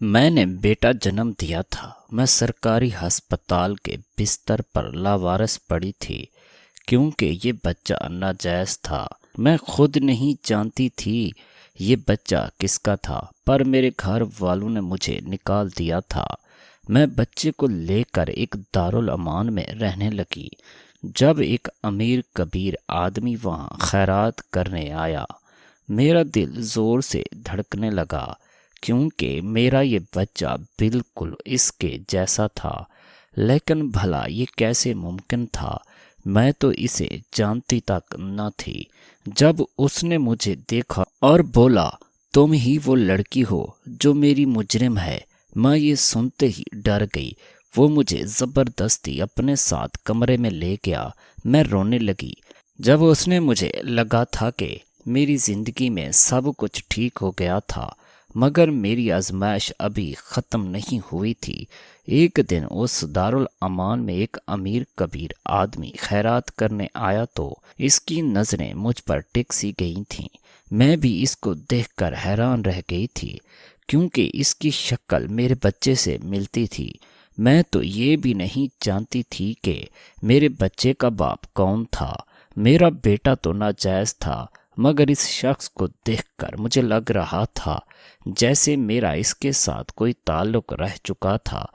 میں نے بیٹا جنم دیا تھا۔ میں سرکاری ہسپتال کے بستر پر لاوارث پڑی تھی کیونکہ یہ بچہ ناجائز تھا۔ میں خود نہیں جانتی تھی یہ بچہ کس کا تھا، پر میرے گھر والوں نے مجھے نکال دیا تھا۔ میں بچے کو لے کر ایک دارالامان میں رہنے لگی۔ جب ایک امیر کبیر آدمی وہاں خیرات کرنے آیا، میرا دل زور سے دھڑکنے لگا کیونکہ میرا یہ بچہ بالکل اس کے جیسا تھا۔ لیکن بھلا یہ کیسے ممکن تھا؟ میں تو اسے جانتی تک نہ تھی۔ جب اس نے مجھے دیکھا اور بولا، تم ہی وہ لڑکی ہو جو میری مجرم ہے، میں یہ سنتے ہی ڈر گئی۔ وہ مجھے زبردستی اپنے ساتھ کمرے میں لے گیا۔ میں رونے لگی۔ جب اس نے مجھے لگا تھا کہ میری زندگی میں سب کچھ ٹھیک ہو گیا تھا، مگر میری آزمائش ابھی ختم نہیں ہوئی تھی۔ ایک دن اس دارالامان میں ایک امیر کبیر آدمی خیرات کرنے آیا تو اس کی نظریں مجھ پر ٹک سی گئی تھیں۔ میں بھی اس کو دیکھ کر حیران رہ گئی تھی کیونکہ اس کی شکل میرے بچے سے ملتی تھی۔ میں تو یہ بھی نہیں جانتی تھی کہ میرے بچے کا باپ کون تھا۔ میرا بیٹا تو ناجائز تھا، مگر اس شخص کو دیکھ کر مجھے لگ رہا تھا جیسے میرا اس کے ساتھ کوئی تعلق رہ چکا تھا۔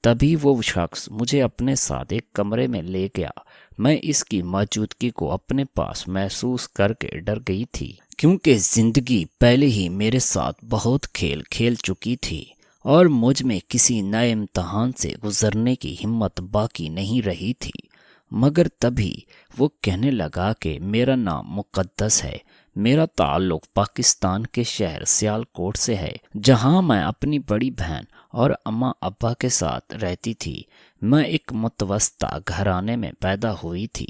تبھی وہ شخص مجھے اپنے ساتھ ایک کمرے میں لے گیا۔ میں اس کی موجودگی کو اپنے پاس محسوس کر کے ڈر گئی تھی کیونکہ زندگی پہلے ہی میرے ساتھ بہت کھیل کھیل چکی تھی اور مجھ میں کسی نئے امتحان سے گزرنے کی ہمت باقی نہیں رہی تھی۔ مگر تبھی وہ کہنے لگا کہ میرا نام مقدس ہے۔ میرا تعلق پاکستان کے شہر سیالکوٹ سے ہے، جہاں میں اپنی بڑی بہن اور اماں ابا کے ساتھ رہتی تھی۔ میں ایک متوسطہ گھرانے میں پیدا ہوئی تھی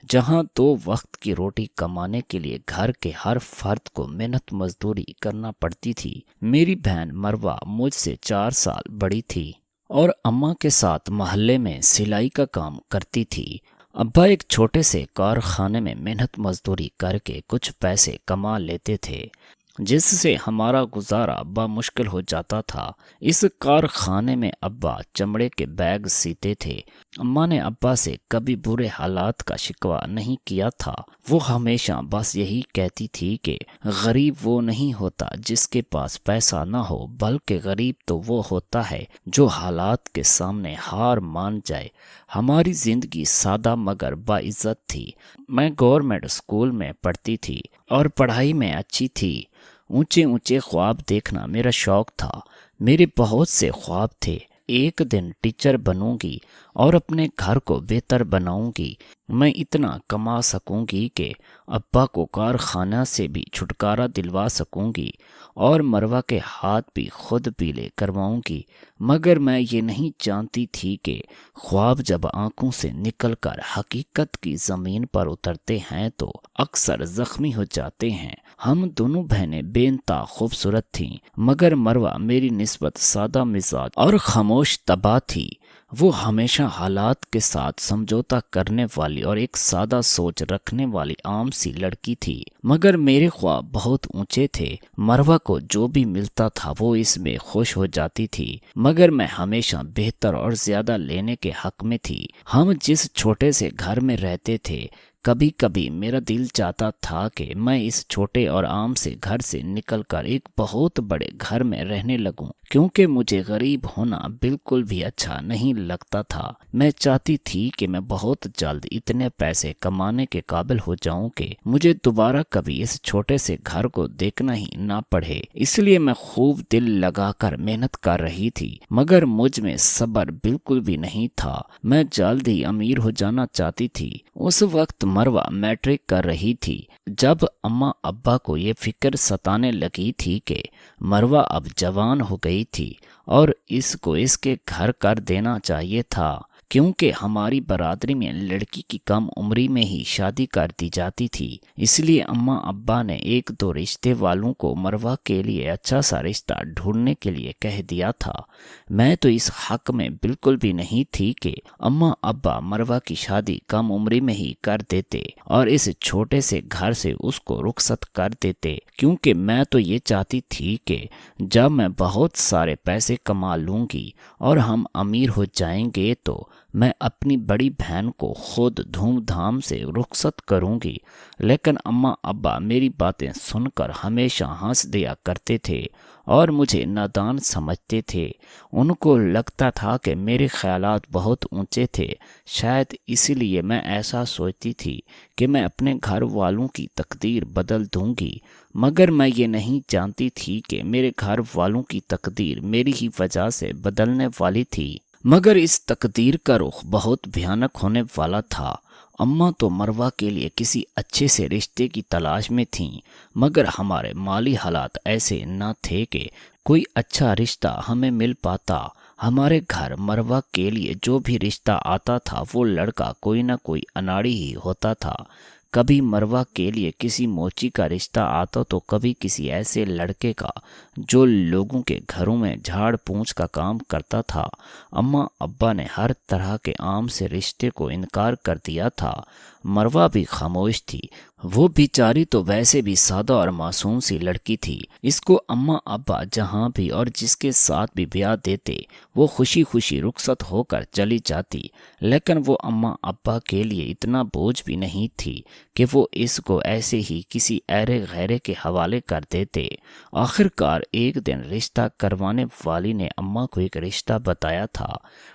جہاں 2 وقت کی روٹی کمانے کے لیے گھر کے ہر فرد کو محنت مزدوری کرنا پڑتی تھی۔ میری بہن مروہ مجھ سے 4 سال بڑی تھی اور اماں کے ساتھ محلے میں سلائی کا کام کرتی تھی۔ ابا ایک چھوٹے سے کارخانے میں محنت مزدوری کر کے کچھ پیسے کما لیتے تھے جس سے ہمارا گزارا بمشکل ہو جاتا تھا۔ اس کارخانے میں ابا چمڑے کے بیگ سیتے تھے۔ اماں نے ابا سے کبھی برے حالات کا شکوہ نہیں کیا تھا۔ وہ ہمیشہ بس یہی کہتی تھی کہ غریب وہ نہیں ہوتا جس کے پاس پیسہ نہ ہو، بلکہ غریب تو وہ ہوتا ہے جو حالات کے سامنے ہار مان جائے۔ ہماری زندگی سادہ مگر باعزت تھی۔ میں گورنمنٹ اسکول میں پڑھتی تھی اور پڑھائی میں اچھی تھی۔ اونچے اونچے خواب دیکھنا میرا شوق تھا۔ میرے بہت سے خواب تھے۔ ایک دن ٹیچر بنوں گی اور اپنے گھر کو بہتر بناؤں گی۔ میں اتنا کما سکوں گی کہ ابا کو کارخانہ سے بھی چھٹکارا دلوا سکوں گی اور مروہ کے ہاتھ بھی خود پیلے کرواؤں گی۔ مگر میں یہ نہیں جانتی تھی کہ خواب جب آنکھوں سے نکل کر حقیقت کی زمین پر اترتے ہیں تو اکثر زخمی ہو جاتے ہیں۔ ہم دونوں بہنیں بے انتہا خوبصورت تھیں، مگر مروہ میری نسبت سادہ مزاج اور خاموش طبع تھی۔ وہ ہمیشہ حالات کے ساتھ سمجھوتا کرنے والی اور ایک سادہ سوچ رکھنے والی عام سی لڑکی تھی۔ مگر میرے خواب بہت اونچے تھے۔ مروہ کو جو بھی ملتا تھا وہ اس میں خوش ہو جاتی تھی، مگر میں ہمیشہ بہتر اور زیادہ لینے کے حق میں تھی۔ ہم جس چھوٹے سے گھر میں رہتے تھے، کبھی کبھی میرا دل چاہتا تھا کہ میں اس چھوٹے اور عام سے گھر سے نکل کر ایک بہت بڑے گھر میں رہنے لگوں، کیونکہ مجھے غریب ہونا بالکل بھی اچھا نہیں لگتا تھا۔ میں چاہتی تھی کہ میں بہت جلد اتنے پیسے کمانے کے قابل ہو جاؤں کہ مجھے دوبارہ کبھی اس چھوٹے سے گھر کو دیکھنا ہی نہ پڑے۔ اس لیے میں خوب دل لگا کر محنت کر رہی تھی، مگر مجھ میں صبر بالکل بھی نہیں تھا۔ میں جلد ہی امیر ہو جانا چاہتی تھی۔ اس وقت مروہ میٹرک کر رہی تھی جب اماں ابا کو یہ فکر ستانے لگی تھی کہ مروہ اب جوان ہو گئی تھی اور اس کو اس کے گھر کر دینا چاہیے تھا کیونکہ ہماری برادری میں لڑکی کی کم عمری میں ہی شادی کر دی جاتی تھی، اس لیے اماں ابا نے ایک دو رشتے والوں کو مروہ کے لیے اچھا سا رشتہ ڈھونڈنے کے لیے کہہ دیا تھا۔ میں تو اس حق میں بالکل بھی نہیں تھی کہ اماں ابا مروہ کی شادی کم عمری میں ہی کر دیتے اور اس چھوٹے سے گھر سے اس کو رخصت کر دیتے، کیونکہ میں تو یہ چاہتی تھی کہ جب میں بہت سارے پیسے کما لوں گی اور ہم امیر ہو جائیں گے تو میں اپنی بڑی بہن کو خود دھوم دھام سے رخصت کروں گی۔ لیکن اماں ابا میری باتیں سن کر ہمیشہ ہنس دیا کرتے تھے اور مجھے نادان سمجھتے تھے۔ ان کو لگتا تھا کہ میرے خیالات بہت اونچے تھے، شاید اسی لیے میں ایسا سوچتی تھی کہ میں اپنے گھر والوں کی تقدیر بدل دوں گی، مگر میں یہ نہیں جانتی تھی کہ میرے گھر والوں کی تقدیر میری ہی وجہ سے بدلنے والی تھی، مگر اس تقدیر کا رخ بہت بھیانک ہونے والا تھا۔ اماں تو مروہ کے لیے کسی اچھے سے رشتے کی تلاش میں تھیں، مگر ہمارے مالی حالات ایسے نہ تھے کہ کوئی اچھا رشتہ ہمیں مل پاتا۔ ہمارے گھر مروہ کے لیے جو بھی رشتہ آتا تھا وہ لڑکا کوئی نہ کوئی اناڑی ہی ہوتا تھا۔ کبھی مروہ کے لیے کسی موچی کا رشتہ آتا تو کبھی کسی ایسے لڑکے کا جو لوگوں کے گھروں میں جھاڑ پونچھ کا کام کرتا تھا۔ اماں ابا نے ہر طرح کے عام سے رشتے کو انکار کر دیا تھا۔ مروہ بھی خاموش تھی، وہ بیچاری تو ویسے بھی سادہ اور معصوم سی لڑکی تھی۔ اس کو اماں ابا جہاں بھی اور جس کے ساتھ بھی بیاہ دیتے وہ خوشی خوشی رخصت ہو کر چلی جاتی، لیکن وہ اماں ابا کے لیے اتنا بوجھ بھی نہیں تھی کہ وہ اس کو ایسے ہی کسی ایرے غیرے کے حوالے کر دیتے۔ آخر کار ایک دن رشتہ کروانے والی نے اماں کو ایک رشتہ بتایا تھا۔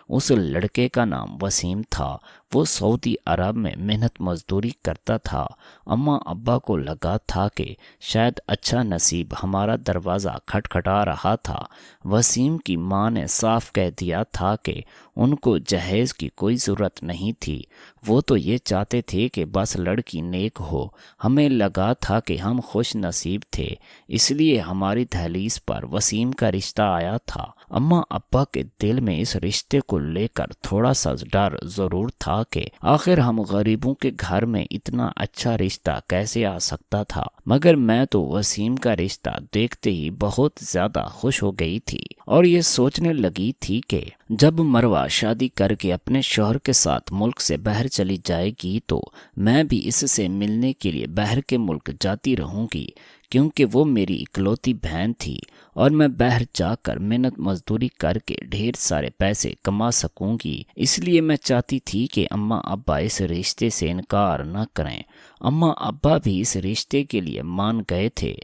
اس لڑکے کا نام وسیم تھا، وہ سعودی عرب میں محنت مزدوری کرتا تھا۔ اماں ابا کو لگا تھا کہ شاید اچھا نصیب ہمارا دروازہ کھٹکھٹا رہا تھا۔ وسیم کی ماں نے صاف کہہ دیا تھا کہ ان کو جہیز کی کوئی ضرورت نہیں تھی، وہ تو یہ چاہتے تھے کہ بس لڑکی نیک ہو۔ ہمیں لگا تھا کہ ہم خوش نصیب تھے، اس لیے ہماری دہلیز پر وسیم کا رشتہ آیا تھا۔ اماں ابا کے دل میں اس رشتے کو لے کر تھوڑا سا ڈر ضرور تھا کہ آخر ہم غریبوں کے گھر میں اتنا اچھا رشتہ کیسے آ سکتا تھا، مگر میں تو وسیم کا رشتہ دیکھتے ہی بہت زیادہ خوش ہو گئی تھی اور یہ سوچنے لگی تھی کہ جب مروہ شادی کر کے اپنے شوہر کے ساتھ ملک سے باہر چلی جائے گی تو میں بھی اس سے ملنے کے لیے باہر کے ملک جاتی رہوں گی، کیونکہ وہ میری اکلوتی بہن تھی اور میں باہر جا کر محنت مزدوری کر کے ڈھیر سارے پیسے کما سکوں گی۔ اس لیے میں چاہتی تھی کہ اماں ابا اس رشتے سے انکار نہ کریں۔ اماں ابا بھی اس رشتے کے لیے مان گئے تھے،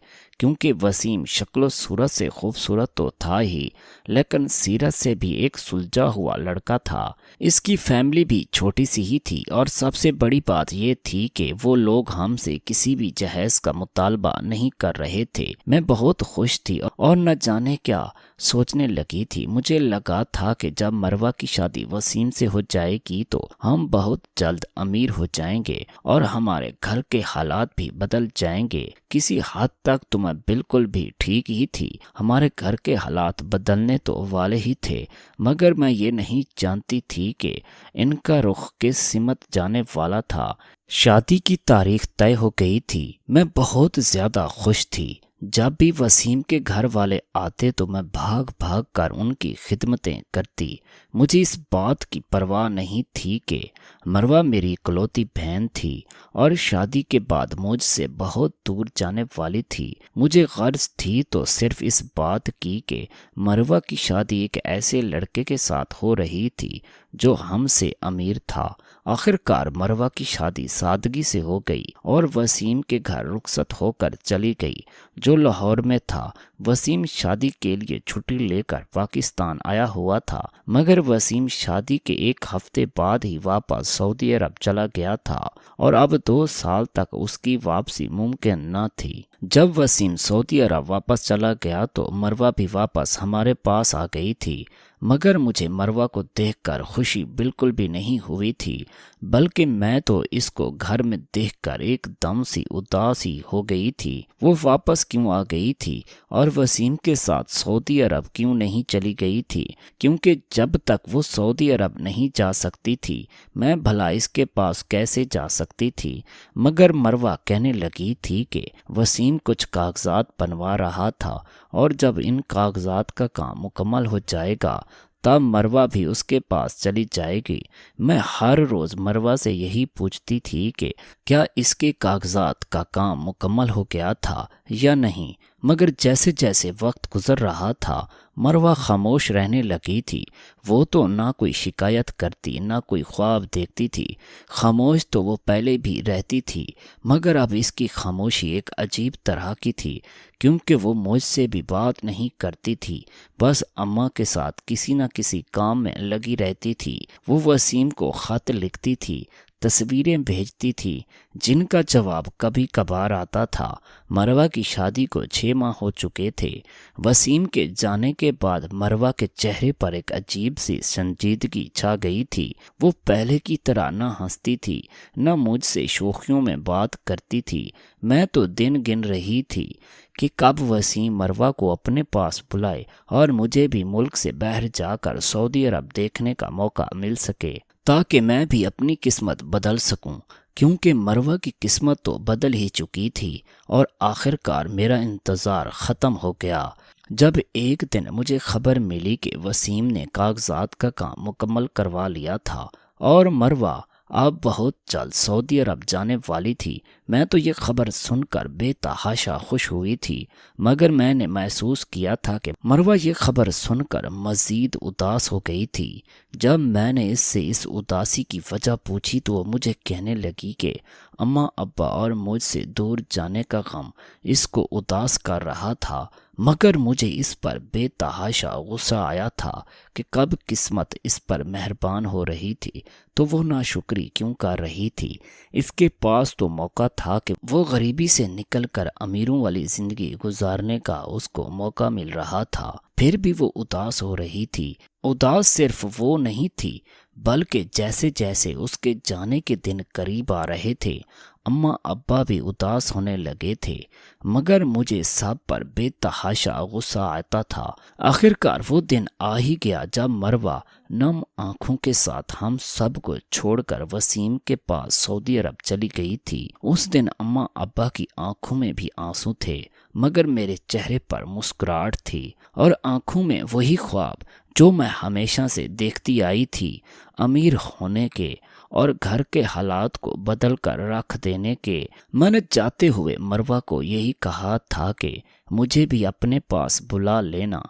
کیونکہ وسیم شکل و صورت سے خوبصورت تو تھا ہی، لیکن سیرت سے بھی ایک سلجھا ہوا لڑکا تھا۔ اس کی فیملی بھی چھوٹی سی ہی تھی اور سب سے بڑی بات یہ تھی کہ وہ لوگ ہم سے کسی بھی جہیز کا مطالبہ نہیں کر رہے تھے۔ میں بہت خوش تھی اور نہ جانے کیا سوچنے لگی تھی۔ مجھے لگا تھا کہ جب مروہ کی شادی وسیم سے ہو جائے گی تو ہم بہت جلد امیر ہو جائیں گے اور ہمارے گھر کے حالات بھی بدل جائیں گے۔ کسی حد تک تو میں بالکل بھی ٹھیک ہی تھی، ہمارے گھر کے حالات بدلنے تو والے ہی تھے، مگر میں یہ نہیں جانتی تھی کہ ان کا رخ کس سمت جانے والا تھا۔ شادی کی تاریخ طے ہو گئی تھی، میں بہت زیادہ خوش تھی۔ جب بھی وسیم کے گھر والے آتے تو میں بھاگ بھاگ کر ان کی خدمتیں کرتی۔ مجھے اس بات کی پرواہ نہیں تھی کہ مروہ میری اکلوتی بہن تھی اور شادی کے بعد مجھ سے بہت دور جانے والی تھی۔ مجھے غرض تھی تو صرف اس بات کی کہ مروہ کی شادی ایک ایسے لڑکے کے ساتھ ہو رہی تھی جو ہم سے امیر تھا۔ آخر کار مروہ کی شادی سادگی سے ہو گئی اور وسیم کے گھر رخصت ہو کر چلی گئی جو لاہور میں تھا۔ وسیم شادی کے لیے چھٹی لے کر پاکستان آیا ہوا تھا، مگر وسیم شادی کے ایک ہفتے بعد ہی واپس سعودی عرب چلا گیا تھا اور اب 2 سال تک اس کی واپسی ممکن نہ تھی۔ جب وسیم سعودی عرب واپس چلا گیا تو مروہ بھی واپس ہمارے پاس آ گئی تھی۔ مگر مجھے مروہ کو دیکھ کر خوشی بالکل بھی نہیں ہوئی تھی، بلکہ میں تو اس کو گھر میں دیکھ کر ایک دم سی اداسی ہو گئی تھی۔ وہ واپس کیوں آ گئی تھی اور وسیم کے ساتھ سعودی عرب کیوں نہیں چلی گئی تھی؟ کیونکہ جب تک وہ سعودی عرب نہیں جا سکتی تھی میں بھلا اس کے پاس کیسے جا سکتی تھی؟ مگر مروہ کہنے لگی تھی کہ وسیم کچھ کاغذات بنوا رہا تھا اور جب ان کاغذات کا کام مکمل ہو جائے گا تب مروہ بھی اس کے پاس چلی جائے گی۔ میں ہر روز مروہ سے یہی پوچھتی تھی کہ کیا اس کے کاغذات کا کام مکمل ہو گیا تھا یا نہیں، مگر جیسے جیسے وقت گزر رہا تھا مروہ خاموش رہنے لگی تھی۔ وہ تو نہ کوئی شکایت کرتی نہ کوئی خواب دیکھتی تھی، خاموش تو وہ پہلے بھی رہتی تھی، مگر اب اس کی خاموشی ایک عجیب طرح کی تھی، کیونکہ وہ مجھ سے بھی بات نہیں کرتی تھی، بس اماں کے ساتھ کسی نہ کسی کام میں لگی رہتی تھی۔ وہ وسیم کو خط لکھتی تھی، تصویریں بھیجتی تھی جن کا جواب کبھی کبھار آتا تھا۔ مروہ کی شادی کو 6 ماہ ہو چکے تھے۔ وسیم کے جانے کے بعد مروہ کے چہرے پر ایک عجیب سی سنجیدگی چھا گئی تھی۔ وہ پہلے کی طرح نہ ہنستی تھی نہ مجھ سے شوخیوں میں بات کرتی تھی۔ میں تو دن گن رہی تھی کہ کب وسیم مروہ کو اپنے پاس بلائے اور مجھے بھی ملک سے باہر جا کر سعودی عرب دیکھنے کا موقع مل سکے تاکہ میں بھی اپنی قسمت بدل سکوں، کیونکہ مروہ کی قسمت تو بدل ہی چکی تھی اور آخرکار میرا انتظار ختم ہو گیا جب ایک دن مجھے خبر ملی کہ وسیم نے کاغذات کا کام مکمل کروا لیا تھا اور مروہ اب بہت جلد سعودی عرب جانے والی تھی۔ میں تو یہ خبر سن کر بے تحاشا خوش ہوئی تھی، مگر میں نے محسوس کیا تھا کہ مروہ یہ خبر سن کر مزید اداس ہو گئی تھی۔ جب میں نے اس سے اس اداسی کی وجہ پوچھی تو وہ مجھے کہنے لگی کہ اماں ابا اور مجھ سے دور جانے کا غم اس کو اداس کر رہا تھا، مگر مجھے اس پر بے تحاشا غصہ آیا تھا کہ کب قسمت اس پر مہربان ہو رہی تھی تو وہ ناشکری کیوں کر رہی تھی۔ اس کے پاس تو موقع تھا کہ وہ غریبی سے نکل کر امیروں والی زندگی گزارنے کا اس کو موقع مل رہا تھا، پھر بھی وہ اداس ہو رہی تھی۔ اداس صرف وہ نہیں تھی بلکہ جیسے جیسے اس کے جانے کے دن قریب آ رہے تھے اماں ابا بھی اداس ہونے لگے تھے، مگر مجھے سب پر بے تحاشا غصہ آتا تھا۔ آخرکار وہ دن آ ہی گیا جب مروہ نم آنکھوں کے ساتھ ہم سب کو چھوڑ کر وسیم کے پاس سعودی عرب چلی گئی تھی۔ اس دن اماں ابا کی آنکھوں میں بھی آنسو تھے، مگر میرے چہرے پر مسکراہٹ تھی اور آنکھوں میں وہی خواب جو میں ہمیشہ سے دیکھتی آئی تھی، امیر ہونے کے اور گھر کے حالات کو بدل کر رکھ دینے کے۔ میں نے جاتے ہوئے مروہ کو یہی کہا تھا کہ مجھے بھی اپنے پاس بلا لینا،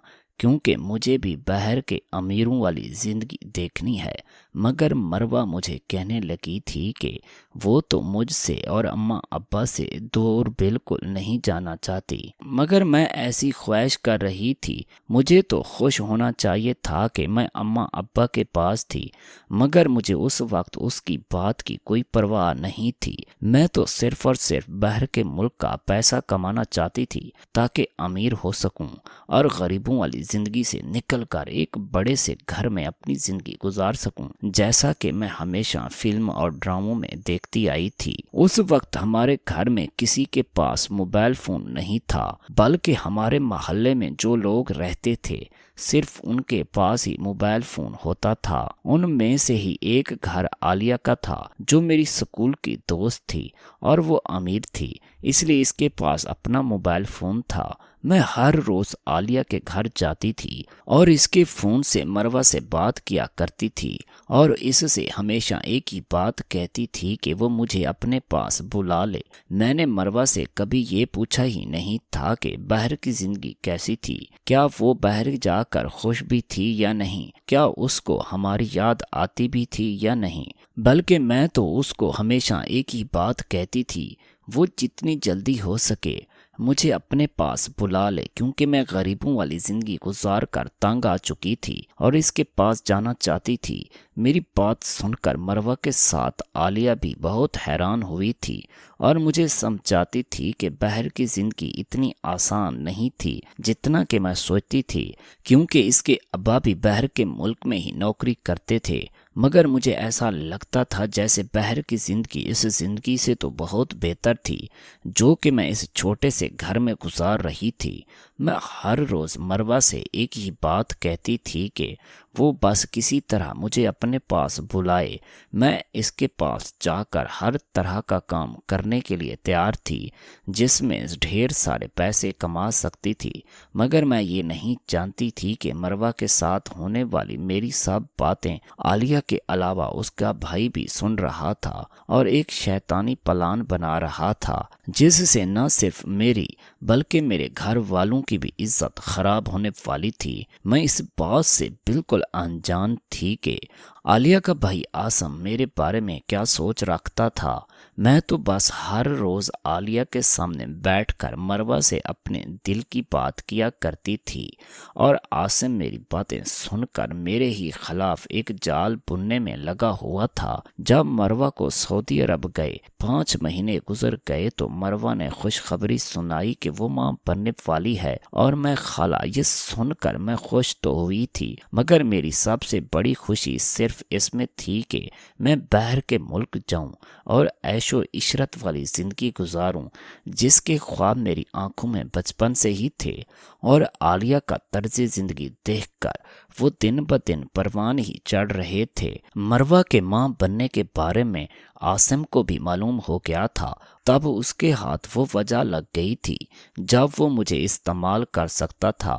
کیونکہ مجھے بھی باہر کے امیروں والی زندگی دیکھنی ہے، مگر مروہ مجھے کہنے لگی تھی کہ وہ تو مجھ سے اور اماں ابا سے دور بالکل نہیں جانا چاہتی، مگر میں ایسی خواہش کر رہی تھی۔ مجھے تو خوش ہونا چاہیے تھا کہ میں اماں ابا کے پاس تھی، مگر مجھے اس وقت اس کی بات کی کوئی پرواہ نہیں تھی۔ میں تو صرف اور صرف باہر کے ملک کا پیسہ کمانا چاہتی تھی تاکہ امیر ہو سکوں اور غریبوں والی زندگی سے نکل کر ایک بڑے سے گھر میں اپنی زندگی گزار سکوں، جیسا کہ میں ہمیشہ فلم اور ڈراموں میں دیکھتی آئی تھی۔ اس وقت ہمارے گھر میں کسی کے پاس موبائل فون نہیں تھا، بلکہ ہمارے محلے میں جو لوگ رہتے تھے صرف ان کے پاس ہی موبائل فون ہوتا تھا۔ ان میں سے ہی ایک گھر عالیہ کا تھا جو میری سکول کی دوست تھی اور وہ امیر تھی، اس لیے اس کے پاس اپنا موبائل فون تھا۔ میں ہر روز عالیہ کے گھر جاتی تھی اور اس کے فون سے مروہ سے بات کیا کرتی تھی اور اس سے ہمیشہ ایک ہی بات کہتی تھی کہ وہ مجھے اپنے پاس بلا لے۔ میں نے مروہ سے کبھی یہ پوچھا ہی نہیں تھا کہ باہر کی زندگی کیسی تھی، کیا وہ باہر جا کر خوش بھی تھی یا نہیں، کیا اس کو ہماری یاد آتی بھی تھی یا نہیں، بلکہ میں تو اس کو ہمیشہ ایک ہی بات کہتی تھی، وہ جتنی جلدی ہو سکے مجھے اپنے پاس بلا لے، کیونکہ میں غریبوں والی زندگی گزار کر تنگ آ چکی تھی اور اس کے پاس جانا چاہتی تھی۔ میری بات سن کر مروہ کے ساتھ عالیہ بھی بہت حیران ہوئی تھی اور مجھے سمجھاتی تھی کہ بہر کی زندگی اتنی آسان نہیں تھی جتنا کہ میں سوچتی تھی، کیونکہ اس کے ابا بھی بہر کے ملک میں ہی نوکری کرتے تھے، مگر مجھے ایسا لگتا تھا جیسے بہر کی زندگی اس زندگی سے تو بہت بہتر تھی جو کہ میں اس چھوٹے سے گھر میں گزار رہی تھی۔ میں ہر روز مروہ سے ایک ہی بات کہتی تھی کہ وہ بس کسی طرح مجھے اپنے پاس بلائے۔ میں اس کے پاس جا کر ہر طرح کا کام کرنے کے لیے تیار تھی جس میں ڈھیر سارے پیسے کما سکتی تھی، مگر میں یہ نہیں جانتی تھی کہ مروہ کے ساتھ ہونے والی میری سب باتیں عالیہ کے علاوہ اس کا بھائی بھی سن رہا تھا اور ایک شیطانی پلان بنا رہا تھا جس سے نہ صرف میری بلکہ میرے گھر والوں کی بھی عزت خراب ہونے والی تھی۔ میں اس بات سے بالکل انجان تھی کہ عالیہ کا بھائی عاصم میرے بارے میں کیا سوچ رکھتا تھا۔ میں تو بس ہر روز عالیہ کے سامنے بیٹھ کر مروہ سے اپنے دل کی بات کیا کرتی تھی اور عاصم میری باتیں سن کر میرے ہی خلاف ایک جال بننے میں لگا ہوا تھا۔ جب مروہ کو سعودی عرب گئے 5 مہینے گزر گئے تو مروہ نے خوشخبری سنائی کہ وہ ماں بننے والی ہے اور میں خالہ۔ یہ سن کر میں خوش تو ہوئی تھی، مگر میری سب سے بڑی خوشی صرف اس میں تھی کہ میں بہر کے ملک جاؤں اور عیش و عشرت والی زندگی گزاروں جس کے خواب میری آنکھوں میں بچپن سے ہی تھے۔ اور عالیہ کا طرز زندگی دیکھ کر وہ دن بدن پروان ہی چڑھ رہے تھے۔ مروہ کے ماں بننے کے بارے میں عاصم کو بھی معلوم ہو گیا تھا، تب اس کے ہاتھ وہ وجہ لگ گئی تھی جب وہ مجھے استعمال کر سکتا تھا۔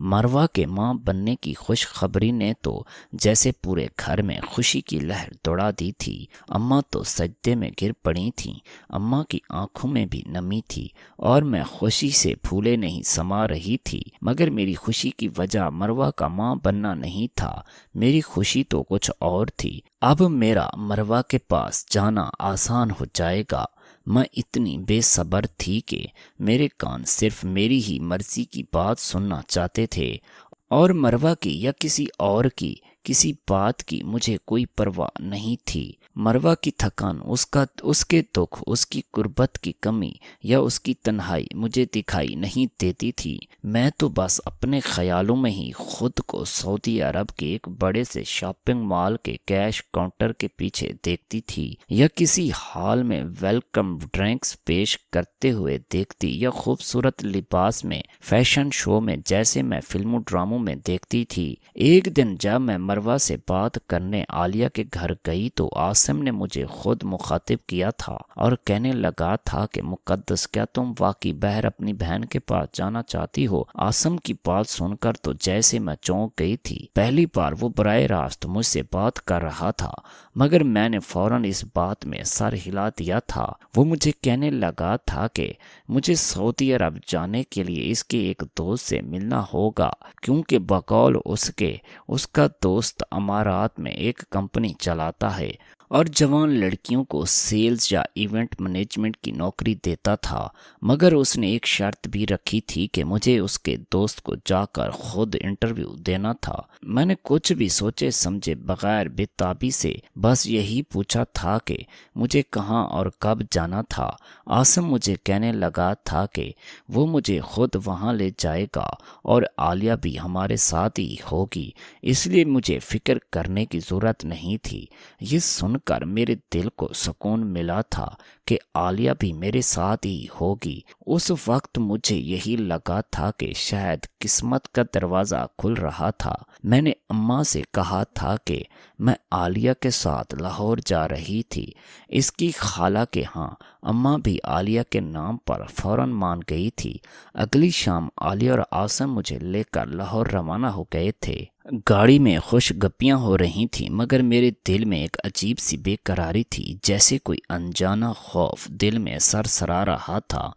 مروہ کے ماں بننے کی خوشخبری نے تو جیسے پورے گھر میں خوشی کی لہر دوڑا دی تھی۔ اماں تو سجدے میں گر پڑی تھیں، اماں کی آنکھوں میں بھی نمی تھی اور میں خوشی سے پھولے نہیں سما رہی تھی۔ مگر میری خوشی کی وجہ مروہ کا ماں بننا نہیں تھا، میری خوشی تو کچھ اور تھی۔ اب میرا مروہ کے پاس جانا آسان ہو جائے گا۔ میں اتنی بے صبر تھی کہ میرے کان صرف میری ہی مرضی کی بات سننا چاہتے تھے اور مروہ کی یا کسی اور کی کسی بات کی مجھے کوئی پرواہ نہیں تھی۔ مروہ کی تھکان، اس کے دکھ، اس کی غربت کی کمی یا اس کی تنہائی مجھے دکھائی نہیں دیتی تھی۔ میں تو بس اپنے خیالوں میں ہی خود کو سعودی عرب کے ایک بڑے سے شاپنگ مال کے کیش کاؤنٹر کے پیچھے دیکھتی تھی، یا کسی ہال میں ویلکم ڈرنکس پیش کرتے ہوئے دیکھتی، یا خوبصورت لباس میں فیشن شو میں جیسے میں فلموں ڈراموں میں دیکھتی تھی۔ ایک دن جب میں مروہ سے بات کرنے عالیہ کے گھر گئی تو عاصم نے مجھے خود مخاطب کیا تھا اور کہنے لگا تھا کہ مقدس، کیا تم واقعی بہر اپنی بہن کے پاس جانا چاہتی ہو؟ عاصم کی بات سن کر تو جیسے میں چونک گئی تھی۔ پہلی بار وہ براہ راست مجھ سے بات کر رہا تھا، مگر میں نے فوراً اس بات میں سر ہلا دیا تھا۔ وہ مجھے کہنے لگا تھا کہ مجھے سعودی عرب جانے کے لیے اس کے ایک دوست سے ملنا ہوگا، کیونکہ بقول اس کا دوست امارات میں ایک کمپنی چلاتا ہے اور جوان لڑکیوں کو سیلز یا ایونٹ مینجمنٹ کی نوکری دیتا تھا، مگر اس نے ایک شرط بھی رکھی تھی کہ مجھے اس کے دوست کو جا کر خود انٹرویو دینا تھا۔ میں نے کچھ بھی سوچے سمجھے بغیر بے تابی سے بس یہی پوچھا تھا کہ مجھے کہاں اور کب جانا تھا۔ عاصم مجھے کہنے لگا تھا کہ وہ مجھے خود وہاں لے جائے گا اور عالیہ بھی ہمارے ساتھ ہی ہوگی، اس لیے مجھے فکر کرنے کی ضرورت نہیں تھی۔ یہ سن کر میرے دل کو سکون ملا تھا کہ عالیہ بھی میرے ساتھ ہی ہوگی۔ اس وقت مجھے یہی لگا تھا کہ شاید قسمت کا دروازہ کھل رہا تھا۔ میں نے اماں سے کہا تھا کہ میں عالیہ کے ساتھ لاہور جا رہی تھی، اس کی خالہ کے ہاں۔ اماں بھی عالیہ کے نام پر فوراً مان گئی تھی۔ اگلی شام عالیہ اور عاصم مجھے لے کر لاہور روانہ ہو گئے تھے۔ گاڑی میں خوش گپیاں ہو رہی تھیں، مگر میرے دل میں ایک عجیب سی بے قراری تھی، جیسے کوئی انجانا خوف دل میں سرسرا رہا تھا۔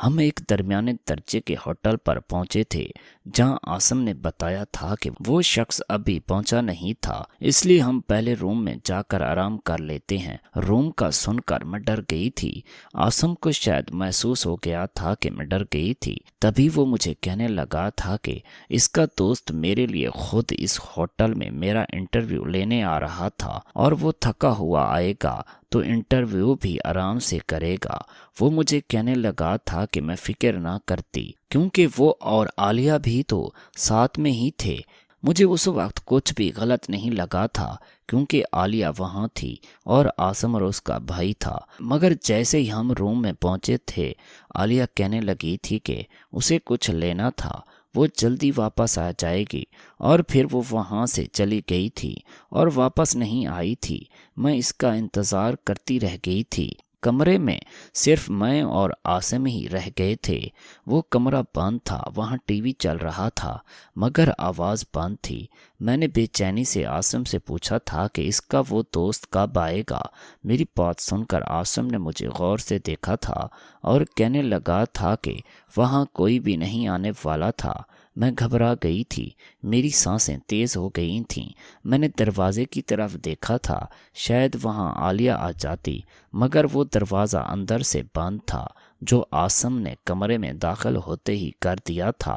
ہم ایک درمیانے درجے کے ہوٹل پر پہنچے تھے، جہاں عاصم نے بتایا تھا کہ وہ شخص ابھی پہنچا نہیں تھا، اس لیے ہم پہلے روم میں جا کر آرام کر لیتے ہیں۔ روم کا سن کر میں ڈر گئی تھی۔ عاصم کو شاید محسوس ہو گیا تھا کہ میں ڈر گئی تھی، تبھی وہ مجھے کہنے لگا تھا کہ اس کا دوست میرے لیے خود اس ہوٹل میں میرا انٹرویو لینے آ رہا تھا، اور وہ تھکا ہوا آئے گا تو انٹرویو بھی آرام سے کرے گا۔ وہ مجھے کہنے لگا تھا کہ میں فکر نہ کرتی، کیونکہ وہ اور عالیہ بھی تو ساتھ میں ہی تھے۔ مجھے اس وقت کچھ بھی غلط نہیں لگا تھا، کیونکہ عالیہ وہاں تھی اور عاصم اور اس کا بھائی تھا۔ مگر جیسے ہی ہم روم میں پہنچے تھے، عالیہ کہنے لگی تھی کہ اسے کچھ لینا تھا، وہ جلدی واپس آ جائے گی، اور پھر وہ وہاں سے چلی گئی تھی اور واپس نہیں آئی تھی۔ میں اس کا انتظار کرتی رہ گئی تھی۔ کمرے میں صرف میں اور عاصم ہی رہ گئے تھے۔ وہ کمرہ بند تھا، وہاں ٹی وی چل رہا تھا، مگر آواز بند تھی۔ میں نے بے چینی سے عاصم سے پوچھا تھا کہ اس کا وہ دوست کب آئے گا۔ میری بات سن کر عاصم نے مجھے غور سے دیکھا تھا اور کہنے لگا تھا کہ وہاں کوئی بھی نہیں آنے والا تھا۔ میں گھبرا گئی تھی، میری سانسیں تیز ہو گئی تھیں۔ میں نے دروازے کی طرف دیکھا تھا، شاید وہاں عالیہ آ جاتی، مگر وہ دروازہ اندر سے بند تھا، جو عاصم نے کمرے میں داخل ہوتے ہی کر دیا تھا۔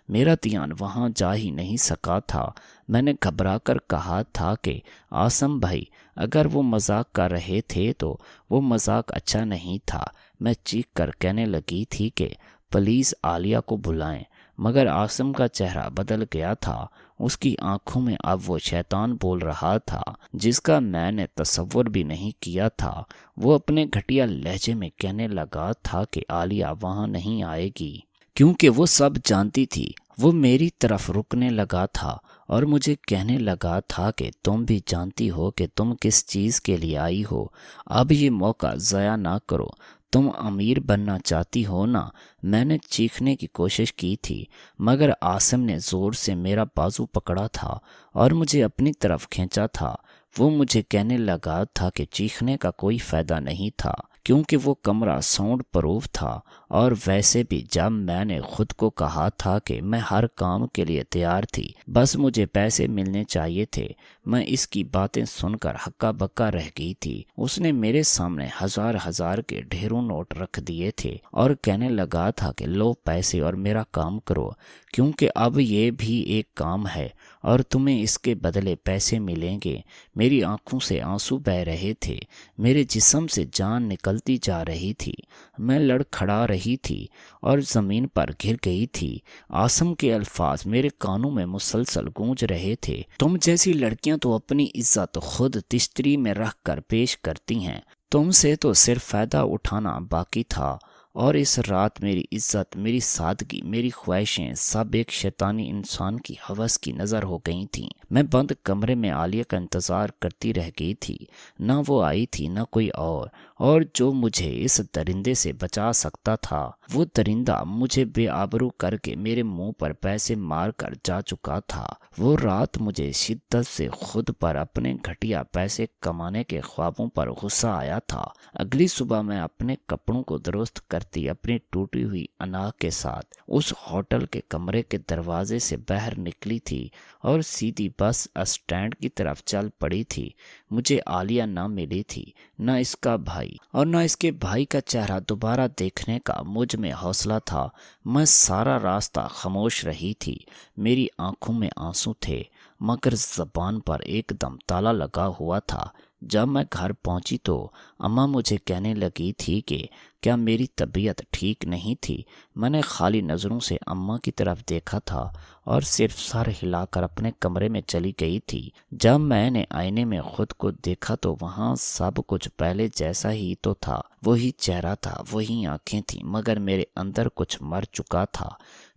میرا دھیان وہاں جا ہی نہیں سکا تھا۔ میں نے گھبرا کر کہا تھا کہ عاصم بھائی، اگر وہ مذاق کر رہے تھے تو وہ مذاق اچھا نہیں تھا۔ میں چیخ کر کہنے لگی تھی کہ پلیز عالیہ کو بلائیں، مگر عاصم کا چہرہ بدل گیا تھا۔ اس کی آنکھوں میں اب وہ شیطان بول رہا تھا، جس کا میں نے تصور بھی نہیں کیا تھا۔ وہ اپنے گھٹیا لہجے میں کہنے لگا تھا کہ عالیہ وہاں نہیں آئے گی، کیونکہ وہ سب جانتی تھی۔ وہ میری طرف رکنے لگا تھا اور مجھے کہنے لگا تھا کہ تم بھی جانتی ہو کہ تم کس چیز کے لیے آئی ہو، اب یہ موقع ضائع نہ کرو۔ تم امیر بننا چاہتی ہو نا؟ میں نے چیخنے کی کوشش کی تھی، مگر عاصم نے زور سے میرا بازو پکڑا تھا اور مجھے اپنی طرف کھینچا تھا۔ وہ مجھے کہنے لگا تھا کہ چیخنے کا کوئی فائدہ نہیں تھا، کیونکہ وہ کمرہ ساؤنڈ پروف تھا، اور ویسے بھی جب میں نے خود کو کہا تھا کہ میں ہر کام کے لیے تیار تھی، بس مجھے پیسے ملنے چاہیے تھے۔ میں اس کی باتیں سن کر ہکا بکا رہ گئی تھی۔ اس نے میرے سامنے ہزار ہزار کے ڈھیروں نوٹ رکھ دیے تھے اور کہنے لگا تھا کہ لو پیسے اور میرا کام کرو، کیونکہ اب یہ بھی ایک کام ہے اور تمہیں اس کے بدلے پیسے ملیں گے۔ میری آنکھوں سے آنسو بہہ رہے تھے، میرے جسم سے جان نکلتی جا رہی تھی۔ میں لڑکھڑا رہی تھی اور زمین پر گر گئی تھی۔ عاصم کے الفاظ میرے کانوں میں مسلسل گونج رہے تھے، تم جیسی لڑکیاں تو اپنی عزت خود تشتری میں رکھ کر پیش کرتی ہیں، تم سے تو صرف فائدہ اٹھانا باقی تھا۔ اور اس رات میری عزت، میری سادگی، میری خواہشیں سب ایک شیطانی انسان کی ہوس کی نظر ہو گئی تھیں۔ میں بند کمرے میں عالیہ کا انتظار کرتی رہ گئی تھی۔ نہ وہ آئی تھی نہ کوئی اور جو مجھے اس درندے سے بچا سکتا تھا۔ وہ درندہ مجھے بے آبرو کر کے میرے منہ پر پیسے مار کر جا چکا تھا۔ وہ رات مجھے شدت سے خود پر اپنے گھٹیا پیسے کمانے کے خوابوں پر غصہ آیا تھا۔ اگلی صبح میں اپنے کپڑوں کو درست کرتی اپنی ٹوٹی ہوئی انا کے ساتھ اس ہوٹل کے کمرے کے دروازے سے باہر نکلی تھی اور سیدھی بس اسٹینڈ کی طرف چل پڑی تھی۔ مجھے عالیہ نہ ملی تھی، نہ اس کا بھائی، اور نہ اس کے بھائی کا چہرہ دوبارہ دیکھنے کا مجھ میں حوصلہ تھا۔ میں سارا راستہ خاموش رہی تھی، میری آنکھوں میں آنسو تھے، مگر زبان پر ایک دم تالا لگا ہوا تھا۔ جب میں گھر پہنچی تو اماں مجھے کہنے لگی تھی کہ کیا میری طبیعت ٹھیک نہیں تھی۔ میں نے خالی نظروں سے اماں کی طرف دیکھا تھا اور صرف سر ہلا کر اپنے کمرے میں چلی گئی تھی۔ جب میں نے آئینے میں خود کو دیکھا تو وہاں سب کچھ پہلے جیسا ہی تو تھا، وہی چہرہ تھا، وہی آنکھیں تھیں، مگر میرے اندر کچھ مر چکا تھا،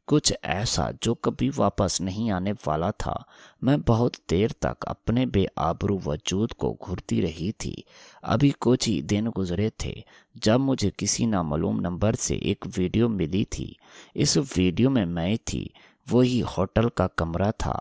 کچھ ایسا جو کبھی واپس نہیں آنے والا تھا۔ میں بہت دیر تک اپنے بے آبرو وجود کو گھورتی رہی تھی۔ ابھی کچھ ہی دن گزرے تھے جب مجھے کسی نامعلوم نمبر سے ایک ویڈیو ملی تھی۔ اس ویڈیو میں تھی، وہی ہوٹل کا کمرہ تھا،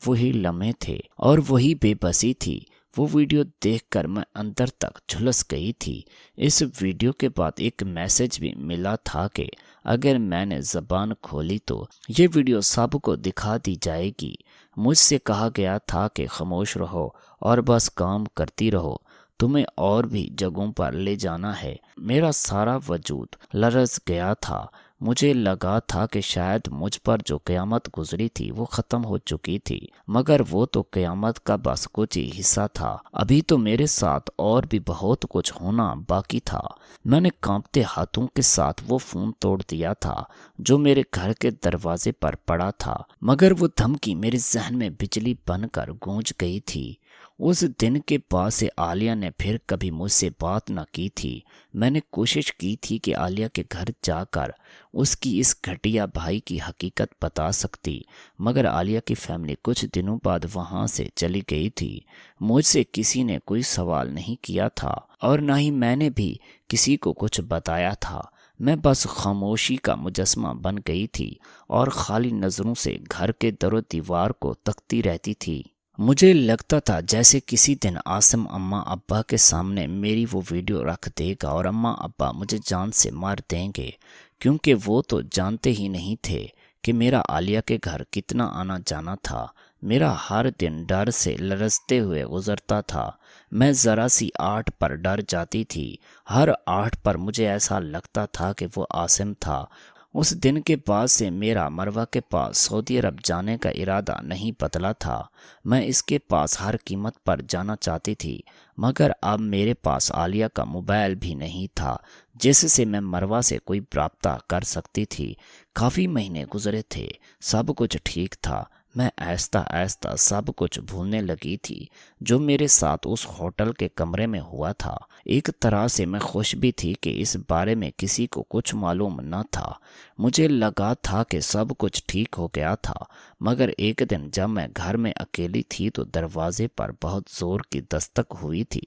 وہی لمحے تھے اور وہی بے بسی تھی۔ وہ ویڈیو دیکھ کر میں اندر تک جھلس گئی تھی۔ اس ویڈیو کے بعد ایک میسج بھی ملا تھا کہ اگر میں نے زبان کھولی تو یہ ویڈیو سب کو دکھا دی جائے گی۔ مجھ سے کہا گیا تھا کہ خاموش رہو اور بس کام کرتی رہو، تمہیں اور بھی جگہوں پر لے جانا ہے۔ میرا سارا وجود لرز گیا تھا۔ مجھے لگا تھا کہ شاید مجھ پر جو قیامت گزری تھی وہ ختم ہو چکی تھی، مگر وہ تو قیامت کا بس کچھ ہی حصہ تھا۔ ابھی تو میرے ساتھ اور بھی بہت کچھ ہونا باقی تھا۔ میں نے کانپتے ہاتھوں کے ساتھ وہ فون توڑ دیا تھا جو میرے گھر کے دروازے پر پڑا تھا، مگر وہ دھمکی میرے ذہن میں بجلی بن کر گونج گئی تھی۔ اس دن کے بعد سے عالیہ نے پھر کبھی مجھ سے بات نہ کی تھی۔ میں نے کوشش کی تھی کہ عالیہ کے گھر جا کر اس کی اس گھٹیا بھائی کی حقیقت بتا سکتی، مگر عالیہ کی فیملی کچھ دنوں بعد وہاں سے چلی گئی تھی۔ مجھ سے کسی نے کوئی سوال نہیں کیا تھا اور نہ ہی میں نے بھی کسی کو کچھ بتایا تھا۔ میں بس خاموشی کا مجسمہ بن گئی تھی اور خالی نظروں سے گھر کے در و دیوار کو تکتی رہتی تھی۔ مجھے لگتا تھا جیسے کسی دن عاصم اماں ابا کے سامنے میری وہ ویڈیو رکھ دے گا اور اماں ابا مجھے جان سے مار دیں گے، کیونکہ وہ تو جانتے ہی نہیں تھے کہ میرا عالیہ کے گھر کتنا آنا جانا تھا۔ میرا ہر دن ڈر سے لرزتے ہوئے گزرتا تھا۔ میں ذرا سی آہٹ پر ڈر جاتی تھی۔ ہر آہٹ پر مجھے ایسا لگتا تھا کہ وہ عاصم تھا۔ اس دن کے بعد سے میرا مروہ کے پاس سعودی عرب جانے کا ارادہ نہیں بدلا تھا۔ میں اس کے پاس ہر قیمت پر جانا چاہتی تھی، مگر اب میرے پاس عالیہ کا موبائل بھی نہیں تھا جس سے میں مروہ سے کوئی رابطہ کر سکتی تھی۔ کافی مہینے گزرے تھے، سب کچھ ٹھیک تھا۔ میں آہستہ آہستہ سب کچھ بھولنے لگی تھی جو میرے ساتھ اس ہوٹل کے کمرے میں ہوا تھا۔ ایک طرح سے میں خوش بھی تھی کہ اس بارے میں کسی کو کچھ معلوم نہ تھا۔ مجھے لگا تھا کہ سب کچھ ٹھیک ہو گیا تھا، مگر ایک دن جب میں گھر میں اکیلی تھی تو دروازے پر بہت زور کی دستک ہوئی تھی۔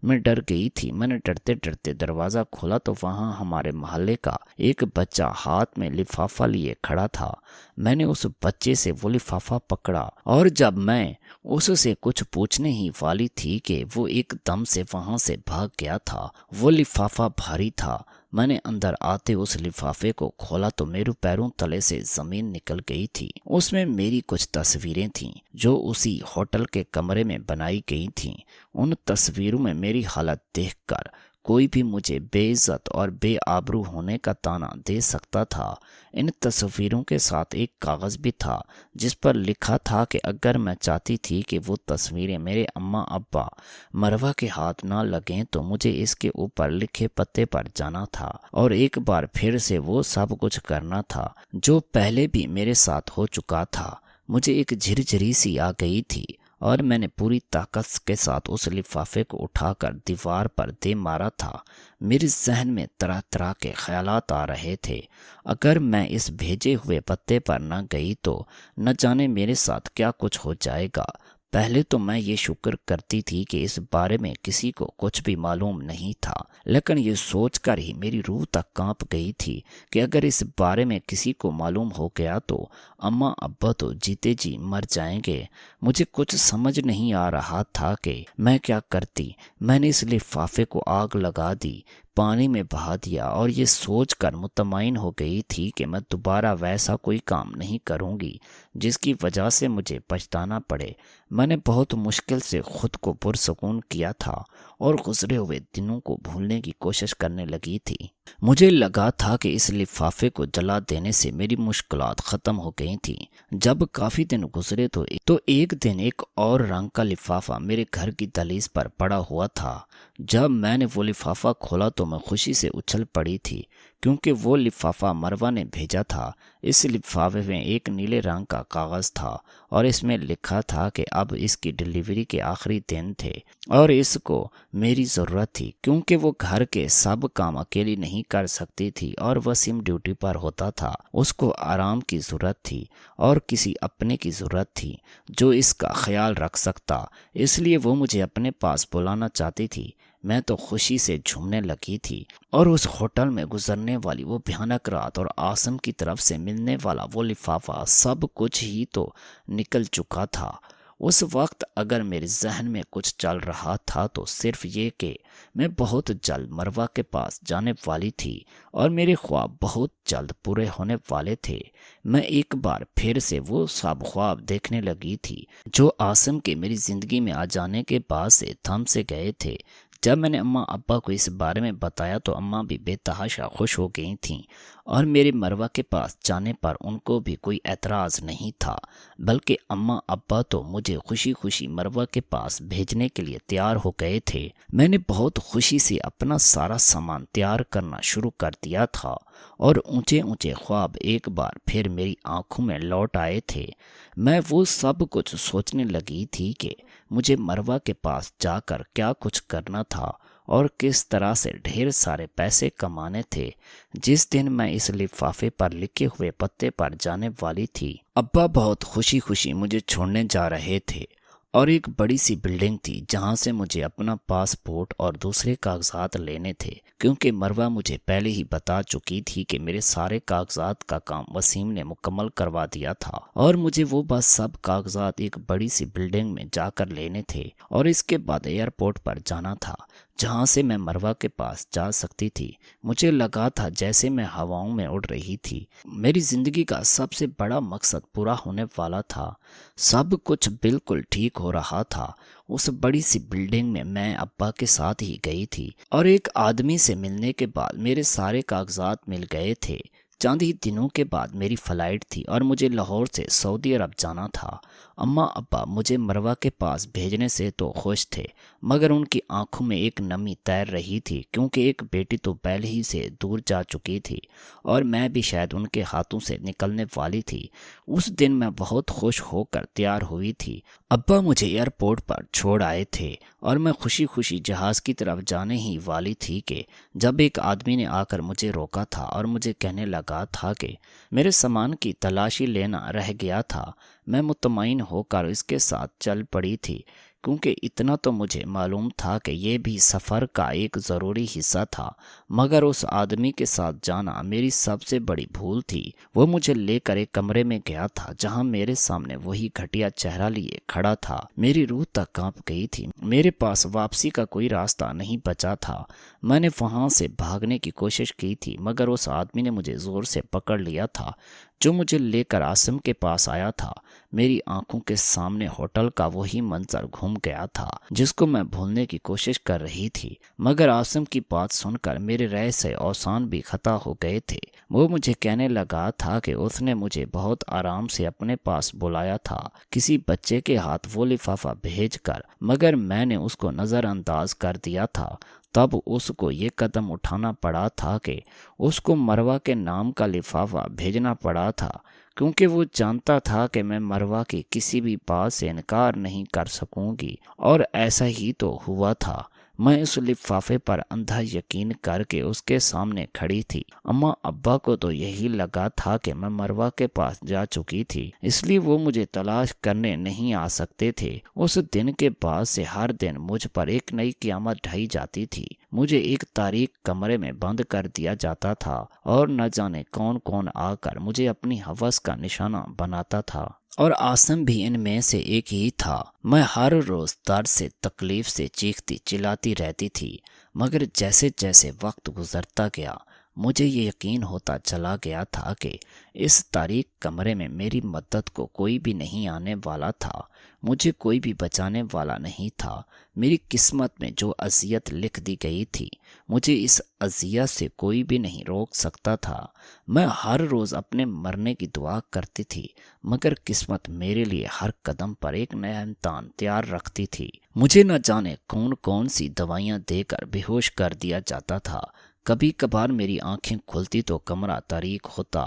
میں ڈر گئی تھی۔ میں نے ڈرتے ڈرتے دروازہ کھولا تو وہاں ہمارے محلے کا ایک بچہ ہاتھ میں لفافہ لیے کھڑا تھا۔ میں نے اس بچے سے وہ لفافہ پکڑا اور جب میں اس سے کچھ پوچھنے ہی والی تھی کہ وہ ایک دم سے وہاں سے بھاگ گیا تھا۔ وہ لفافہ بھاری تھا۔ میں نے اندر آتے اس لفافے کو کھولا تو میرے پیروں تلے سے زمین نکل گئی تھی۔ اس میں میری کچھ تصویریں تھیں جو اسی ہوٹل کے کمرے میں بنائی گئی تھیں۔ ان تصویروں میں میری حالت دیکھ کر کوئی بھی مجھے بے عزت اور بے آبرو ہونے کا طعنہ دے سکتا تھا۔ ان تصویروں کے ساتھ ایک کاغذ بھی تھا جس پر لکھا تھا کہ اگر میں چاہتی تھی کہ وہ تصویریں میرے اماں ابا مروہ کے ہاتھ نہ لگیں تو مجھے اس کے اوپر لکھے پتے پر جانا تھا اور ایک بار پھر سے وہ سب کچھ کرنا تھا جو پہلے بھی میرے ساتھ ہو چکا تھا۔ مجھے ایک جھرجھری سی آ گئی تھی اور میں نے پوری طاقت کے ساتھ اس لفافے کو اٹھا کر دیوار پر دے مارا تھا۔ میرے ذہن میں طرح طرح کے خیالات آ رہے تھے۔ اگر میں اس بھیجے ہوئے پتے پر نہ گئی تو نہ جانے میرے ساتھ کیا کچھ ہو جائے گا۔ پہلے تو میں یہ شکر کرتی تھی کہ اس بارے میں کسی کو کچھ بھی معلوم نہیں تھا، لیکن یہ سوچ کر ہی میری روح تک کانپ گئی تھی کہ اگر اس بارے میں کسی کو معلوم ہو گیا تو اماں ابا تو جیتے جی مر جائیں گے۔ مجھے کچھ سمجھ نہیں آ رہا تھا کہ میں کیا کرتی۔ میں نے اس لفافے کو آگ لگا دی، پانی میں بہا دیا اور یہ سوچ کر مطمئن ہو گئی تھی کہ میں دوبارہ ویسا کوئی کام نہیں کروں گی جس کی وجہ سے مجھے پچھتانا پڑے۔ میں نے بہت مشکل سے خود کو پرسکون کیا تھا اور گزرے ہوئے دنوں کو بھولنے کی کوشش کرنے لگی تھی۔ مجھے لگا تھا کہ اس لفافے کو جلا دینے سے میری مشکلات ختم ہو گئی تھیں۔ جب کافی دن گزرے تو ایک دن ایک اور رنگ کا لفافہ میرے گھر کی دہلیز پر پڑا ہوا تھا۔ جب میں نے وہ لفافہ کھولا تو میں خوشی سے اچھل پڑی تھی کیونکہ وہ لفافہ مروہ نے بھیجا تھا۔ اس لفافے میں ایک نیلے رنگ کا کاغذ تھا اور اس میں لکھا تھا کہ اب اس کی ڈلیوری کے آخری دن تھے اور اس کو میری ضرورت تھی کیونکہ وہ گھر کے سب کام اکیلی نہیں کر سکتی تھی اور وسیم ڈیوٹی پر ہوتا تھا۔ اس کو آرام کی ضرورت تھی اور کسی اپنے کی ضرورت تھی جو اس کا خیال رکھ سکتا، اس لیے وہ مجھے اپنے پاس بلانا چاہتی تھی۔ میں تو خوشی سے جھومنے لگی تھی، اور اس ہوٹل میں گزرنے والی وہ بھیانک رات اور عاصم کی طرف سے ملنے والا وہ لفافہ، سب کچھ ہی تو نکل چکا تھا۔ اس وقت اگر میرے ذہن میں کچھ چل رہا تھا تو صرف یہ کہ میں بہت جلد مروہ کے پاس جانے والی تھی اور میرے خواب بہت جلد پورے ہونے والے تھے۔ میں ایک بار پھر سے وہ سب خواب دیکھنے لگی تھی جو عاصم کے میری زندگی میں آ جانے کے بعد سے تھم سے گئے تھے۔ جب میں نے اماں ابا کو اس بارے میں بتایا تو اماں بھی بے تحاشا خوش ہو گئی تھیں، اور میرے مروہ کے پاس جانے پر ان کو بھی کوئی اعتراض نہیں تھا، بلکہ اماں ابا تو مجھے خوشی خوشی مروہ کے پاس بھیجنے کے لیے تیار ہو گئے تھے۔ میں نے بہت خوشی سے اپنا سارا سامان تیار کرنا شروع کر دیا تھا، اور اونچے اونچے خواب ایک بار پھر میری آنکھوں میں لوٹ آئے تھے۔ میں وہ سب کچھ سوچنے لگی تھی کہ مجھے مروہ کے پاس جا کر کیا کچھ کرنا تھا اور کس طرح سے ڈھیر سارے پیسے کمانے تھے۔ جس دن میں اس لفافے پر لکھے ہوئے پتے پر جانے والی تھی، ابا بہت خوشی خوشی مجھے چھوڑنے جا رہے تھے، اور ایک بڑی سی بلڈنگ تھی جہاں سے مجھے اپنا پاسپورٹ اور دوسرے کاغذات لینے تھے، کیونکہ مروہ مجھے پہلے ہی بتا چکی تھی کہ میرے سارے کاغذات کا کام وسیم نے مکمل کروا دیا تھا، اور مجھے وہ بس سب کاغذات ایک بڑی سی بلڈنگ میں جا کر لینے تھے، اور اس کے بعد ایئرپورٹ پر جانا تھا جہاں سے میں مروہ کے پاس جا سکتی تھی۔ مجھے لگا تھا جیسے میں ہواؤں میں اڑ رہی تھی۔ میری زندگی کا سب سے بڑا مقصد پورا ہونے والا تھا۔ سب کچھ بالکل ٹھیک ہو رہا تھا۔ اس بڑی سی بلڈنگ میں میں ابا کے ساتھ ہی گئی تھی، اور ایک آدمی سے ملنے کے بعد میرے سارے کاغذات مل گئے تھے۔ چند ہی دنوں کے بعد میری فلائٹ تھی اور مجھے لاہور سے سعودی عرب جانا تھا۔ اماں ابا مجھے مروہ کے پاس بھیجنے سے تو خوش تھے، مگر ان کی آنکھوں میں ایک نمی تیر رہی تھی، کیونکہ ایک بیٹی تو پہلے ہی سے دور جا چکی تھی، اور میں بھی شاید ان کے ہاتھوں سے نکلنے والی تھی۔ اس دن میں بہت خوش ہو کر تیار ہوئی تھی۔ ابا مجھے ایئرپورٹ پر چھوڑ آئے تھے، اور میں خوشی خوشی جہاز کی طرف جانے ہی والی تھی کہ جب ایک آدمی نے آ کر مجھے روکا تھا اور مجھے کہنے لگا تھا کہ میرے سامان کی تلاشی لینا رہ گیا تھا۔ میں مطمئن ہو کر اس کے ساتھ چل پڑی تھی، کیونکہ اتنا تو مجھے معلوم تھا کہ یہ بھی سفر کا ایک ضروری حصہ تھا، مگر اس آدمی کے ساتھ جانا میری سب سے بڑی بھول تھی۔ وہ مجھے لے کر ایک کمرے میں گیا تھا جہاں میرے سامنے وہی گھٹیا چہرہ لیے کھڑا تھا۔ میری روح تک کانپ گئی تھی۔ میرے پاس واپسی کا کوئی راستہ نہیں بچا تھا۔ میں نے وہاں سے بھاگنے کی کوشش کی تھی، مگر اس آدمی نے مجھے زور سے پکڑ لیا تھا جو مجھے لے کر عاصم کے پاس آیا تھا۔ میری آنکھوں کے سامنے ہوٹل کا وہی منظر گھوم گیا تھا جس کو میں بھولنے کی کوشش کر رہی تھی، مگر عاصم کی بات سن کر میرے رہ سے اوسان بھی خطا ہو گئے تھے۔ وہ مجھے کہنے لگا تھا کہ اس نے مجھے بہت آرام سے اپنے پاس بلایا تھا کسی بچے کے ہاتھ وہ لفافہ بھیج کر، مگر میں نے اس کو نظر انداز کر دیا تھا۔ تب اس کو یہ قدم اٹھانا پڑا تھا کہ اس کو مروہ کے نام کا لفافہ بھیجنا پڑا تھا، کیونکہ وہ جانتا تھا کہ میں مروہ کی کسی بھی بات سے انکار نہیں کر سکوں گی، اور ایسا ہی تو ہوا تھا۔ میں اس لفافے پر اندھا یقین کر کے اس کے سامنے کھڑی تھی۔ اماں ابا کو تو یہی لگا تھا کہ میں مروہ کے پاس جا چکی تھی، اس لیے وہ مجھے تلاش کرنے نہیں آ سکتے تھے۔ اس دن کے بعد سے ہر دن مجھ پر ایک نئی قیامت ڈھائی جاتی تھی۔ مجھے ایک تاریک کمرے میں بند کر دیا جاتا تھا، اور نہ جانے کون کون آ کر مجھے اپنی ہوس کا نشانہ بناتا تھا، اور عاصم بھی ان میں سے ایک ہی تھا۔ میں ہر روز درد سے تکلیف سے چیختی چلاتی رہتی تھی، مگر جیسے جیسے وقت گزرتا گیا مجھے یہ یقین ہوتا چلا گیا تھا کہ اس تاریک کمرے میں میری مدد کو کوئی بھی نہیں آنے والا تھا، مجھے کوئی بھی بچانے والا نہیں تھا۔ میری قسمت میں جو اذیت لکھ دی گئی تھی مجھے اس اذیت سے کوئی بھی نہیں روک سکتا تھا۔ میں ہر روز اپنے مرنے کی دعا کرتی تھی، مگر قسمت میرے لیے ہر قدم پر ایک نیا امتحان تیار رکھتی تھی۔ مجھے نہ جانے کون کون سی دوائیاں دے کر بے ہوش کر دیا جاتا تھا۔ کبھی کبھار میری آنکھیں کھلتی تو کمرہ تاریک ہوتا،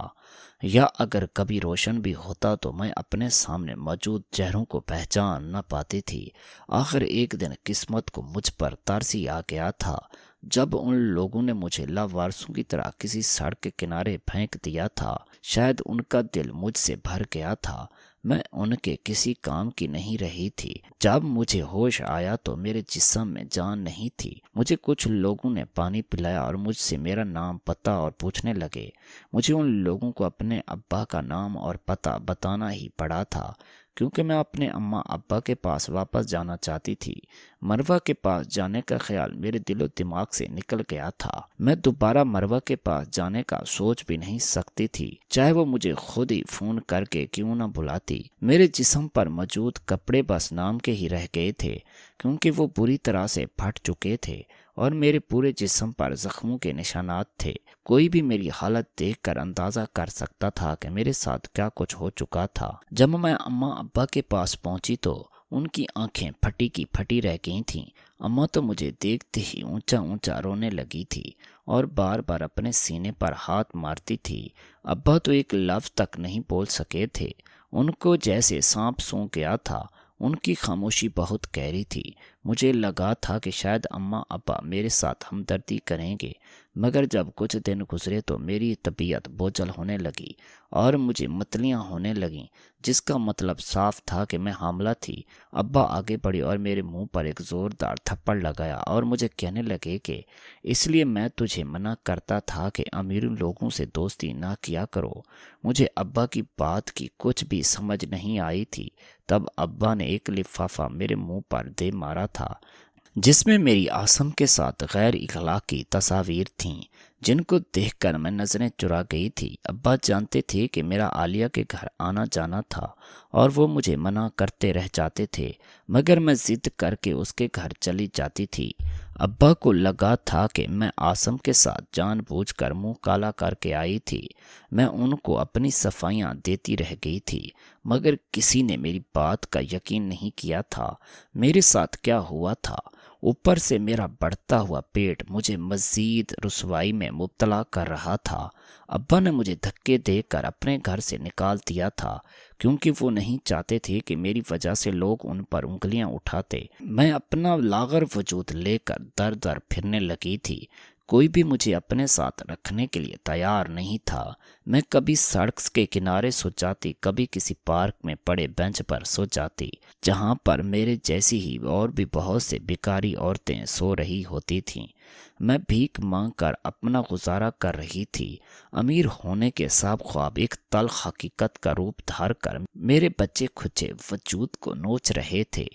یا اگر کبھی روشن بھی ہوتا تو میں اپنے سامنے موجود چہروں کو پہچان نہ پاتی تھی۔ آخر ایک دن قسمت کو مجھ پر ترسی آ گیا تھا، جب ان لوگوں نے مجھے لاوارثوں کی طرح کسی سڑک کے کنارے پھینک دیا تھا۔ شاید ان کا دل مجھ سے بھر گیا تھا۔ میں ان کے کسی کام کی نہیں رہی تھی۔ جب مجھے ہوش آیا تو میرے جسم میں جان نہیں تھی۔ مجھے کچھ لوگوں نے پانی پلایا اور مجھ سے میرا نام پتہ اور پوچھنے لگے۔ مجھے ان لوگوں کو اپنے ابا کا نام اور پتہ بتانا ہی پڑا تھا، کیونکہ میں اپنے اماں ابا کے پاس واپس جانا چاہتی تھی۔ مروہ کے پاس جانے کا خیال میرے دل و دماغ سے نکل گیا تھا۔ میں دوبارہ مروہ کے پاس جانے کا سوچ بھی نہیں سکتی تھی، چاہے وہ مجھے خود ہی فون کر کے کیوں نہ بلاتی۔ میرے جسم پر موجود کپڑے بس نام کے ہی رہ گئے تھے، کیونکہ وہ بری طرح سے پھٹ چکے تھے اور میرے پورے جسم پر زخموں کے نشانات تھے۔ کوئی بھی میری حالت دیکھ کر اندازہ کر سکتا تھا کہ میرے ساتھ کیا کچھ ہو چکا تھا۔ جب میں اماں ابا کے پاس پہنچی تو ان کی آنکھیں پھٹی کی پھٹی رہ گئی تھیں۔ اماں تو مجھے دیکھتے ہی اونچا اونچا رونے لگی تھی اور بار بار اپنے سینے پر ہاتھ مارتی تھی۔ ابا تو ایک لفظ تک نہیں بول سکے تھے، ان کو جیسے سانپ سونگھ گیا تھا۔ ان کی خاموشی بہت گہری تھی۔ مجھے لگا تھا کہ شاید اماں ابا میرے ساتھ ہمدردی کریں گے، مگر جب کچھ دن گزرے تو میری طبیعت بوجھل ہونے لگی اور مجھے متلیاں ہونے لگیں، جس کا مطلب صاف تھا کہ میں حاملہ تھی۔ ابا آگے بڑھے اور میرے منہ پر ایک زوردار تھپڑ لگایا اور مجھے کہنے لگے کہ اس لیے میں تجھے منع کرتا تھا کہ امیر لوگوں سے دوستی نہ کیا کرو۔ مجھے ابا کی بات کی کچھ بھی سمجھ نہیں آئی تھی۔ تب ابا نے ایک لفافہ میرے منہ پر دے مارا تھا، جس میں میری آسم کے ساتھ غیر اخلاقی تصاویر تھیں، جن کو دیکھ کر میں نظریں چرا گئی تھی۔ ابا جانتے تھے کہ میرا عالیہ کے گھر آنا جانا تھا اور وہ مجھے منع کرتے رہ جاتے تھے، مگر میں ضد کر کے اس کے گھر چلی جاتی تھی۔ ابا کو لگا تھا کہ میں آسم کے ساتھ جان بوجھ کر منہ کالا کر کے آئی تھی۔ میں ان کو اپنی صفائیاں دیتی رہ گئی تھی، مگر کسی نے میری بات کا یقین نہیں کیا تھا۔ میرے ساتھ کیا ہوا تھا؟ اوپر سے میرا بڑھتا ہوا پیٹ مجھے مزید رسوائی میں مبتلا کر رہا تھا۔ ابا نے مجھے دھکے دے کر اپنے گھر سے نکال دیا تھا، کیونکہ وہ نہیں چاہتے تھے کہ میری وجہ سے لوگ ان پر انگلیاں اٹھاتے۔ میں اپنا لاغر وجود لے کر در در پھرنے لگی تھی۔ کوئی بھی مجھے اپنے ساتھ رکھنے کے لیے تیار نہیں تھا۔ میں کبھی سڑک کے کنارے سو جاتی، کبھی کسی پارک میں پڑے بینچ پر سو جاتی، جہاں پر میرے جیسی ہی اور بھی بہت سے بیکاری عورتیں سو رہی ہوتی تھیں۔ میں بھیک مانگ کر اپنا گزارا کر رہی تھی۔ امیر ہونے کے سب خواب ایک تلخ حقیقت کا روپ دھار کر میرے بچے کھچے وجود کو نوچ رہے تھے۔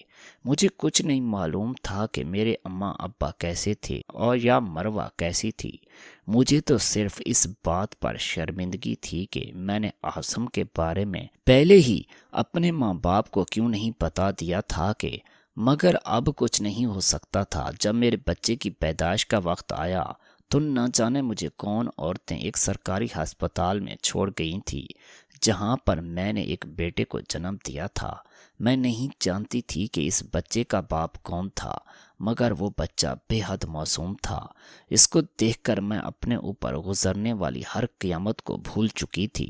مجھے کچھ نہیں معلوم تھا کہ میرے اماں ابا کیسے تھے اور یا مروہ کیسی تھی۔ مجھے تو صرف اس بات پر شرمندگی تھی کہ میں نے آسم کے بارے میں پہلے ہی اپنے ماں باپ کو کیوں نہیں بتا دیا تھا مگر اب کچھ نہیں ہو سکتا تھا۔ جب میرے بچے کی پیدائش کا وقت آیا تو نہ جانے مجھے کون عورتیں ایک سرکاری ہسپتال میں چھوڑ گئی تھی، جہاں پر میں نے ایک بیٹے کو جنم دیا تھا۔ میں نہیں جانتی تھی کہ اس بچے کا باپ کون تھا، مگر وہ بچہ بے حد معصوم تھا۔ اس کو دیکھ کر میں اپنے اوپر گزرنے والی ہر قیامت کو بھول چکی تھی۔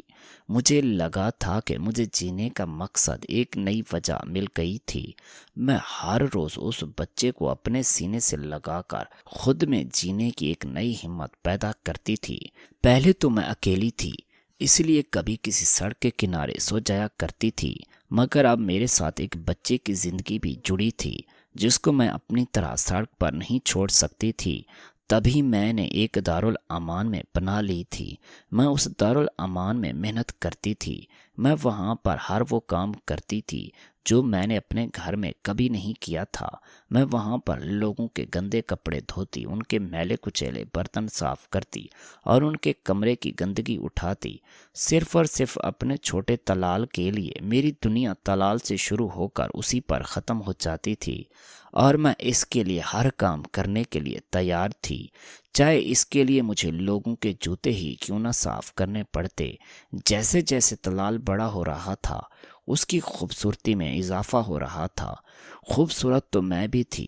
مجھے لگا تھا کہ مجھے جینے کا مقصد ایک نئی وجہ مل گئی تھی۔ میں ہر روز اس بچے کو اپنے سینے سے لگا کر خود میں جینے کی ایک نئی ہمت پیدا کرتی تھی۔ پہلے تو میں اکیلی تھی، اس لیے کبھی کسی سڑک کے کنارے سو جایا کرتی تھی، مگر اب میرے ساتھ ایک بچے کی زندگی بھی جڑی تھی، جس کو میں اپنی طرح سڑک پر نہیں چھوڑ سکتی تھی۔ تبھی میں نے ایک دارالامان میں پناہ لی تھی۔ میں اس دارالامان میں محنت کرتی تھی۔ میں وہاں پر ہر وہ کام کرتی تھی جو میں نے اپنے گھر میں کبھی نہیں کیا تھا۔ میں وہاں پر لوگوں کے گندے کپڑے دھوتی، ان کے میلے کچیلے برتن صاف کرتی اور ان کے کمرے کی گندگی اٹھاتی، صرف اور صرف اپنے چھوٹے طلال کے لیے۔ میری دنیا طلال سے شروع ہو کر اسی پر ختم ہو جاتی تھی، اور میں اس کے لیے ہر کام کرنے کے لیے تیار تھی، چاہے اس کے لیے مجھے لوگوں کے جوتے ہی کیوں نہ صاف کرنے پڑتے۔ جیسے جیسے طلال بڑا ہو رہا تھا، اس کی خوبصورتی میں اضافہ ہو رہا تھا۔ خوبصورت تو میں بھی تھی،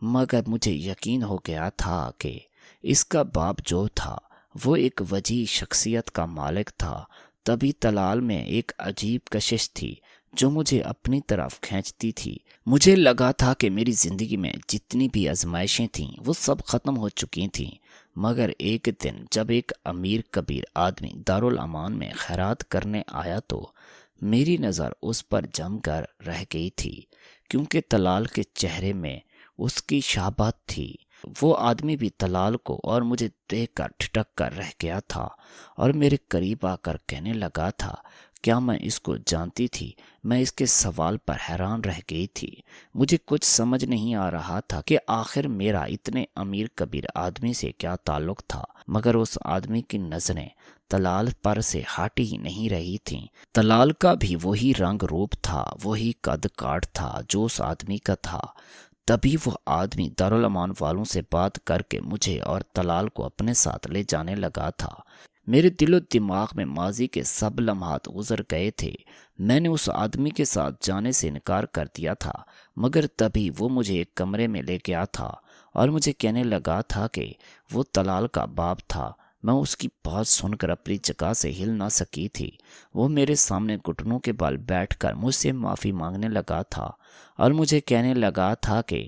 مگر مجھے یقین ہو گیا تھا کہ اس کا باپ جو تھا وہ ایک وجیح شخصیت کا مالک تھا۔ تبھی طلال میں ایک عجیب کشش تھی جو مجھے اپنی طرف کھینچتی تھی۔ مجھے لگا تھا کہ میری زندگی میں جتنی بھی آزمائشیں تھیں وہ سب ختم ہو چکی تھیں، مگر ایک دن جب ایک امیر کبیر آدمی دارالامان میں خیرات کرنے آیا تو میری نظر اس پر جم کر رہ گئی تھی کیونکہ طلال کے چہرے میں اس کی شابت تھی۔ وہ آدمی بھی طلال کو اور مجھے دیکھ کر ٹھٹک کر رہ گیا تھا اور میرے قریب آ کر کہنے لگا تھا، کیا میں اس کو جانتی تھی؟ میں اس کے سوال پر حیران رہ گئی تھی۔ مجھے کچھ سمجھ نہیں آ رہا تھا کہ آخر میرا اتنے امیر کبیر آدمی سے کیا تعلق تھا، مگر اس آدمی کی نظریں طلال پر سے ہٹی ہی نہیں رہی تھیں۔ طلال کا بھی وہی رنگ روپ تھا، وہی قد کاٹ تھا جو اس آدمی کا تھا۔ تبھی وہ آدمی دارالامان والوں سے بات کر کے مجھے اور طلال کو اپنے ساتھ لے جانے لگا تھا۔ میرے دل و دماغ میں ماضی کے سب لمحات گزر گئے تھے۔ میں نے اس آدمی کے ساتھ جانے سے انکار کر دیا تھا، مگر تبھی وہ مجھے ایک کمرے میں لے گیا تھا اور مجھے کہنے لگا تھا کہ وہ طلال کا باپ تھا۔ میں اس کی بات سن کر اپنی جگہ سے ہل نہ سکی تھی۔ وہ میرے سامنے گھٹنوں کے بل بیٹھ کر مجھ سے معافی مانگنے لگا تھا اور مجھے کہنے لگا تھا کہ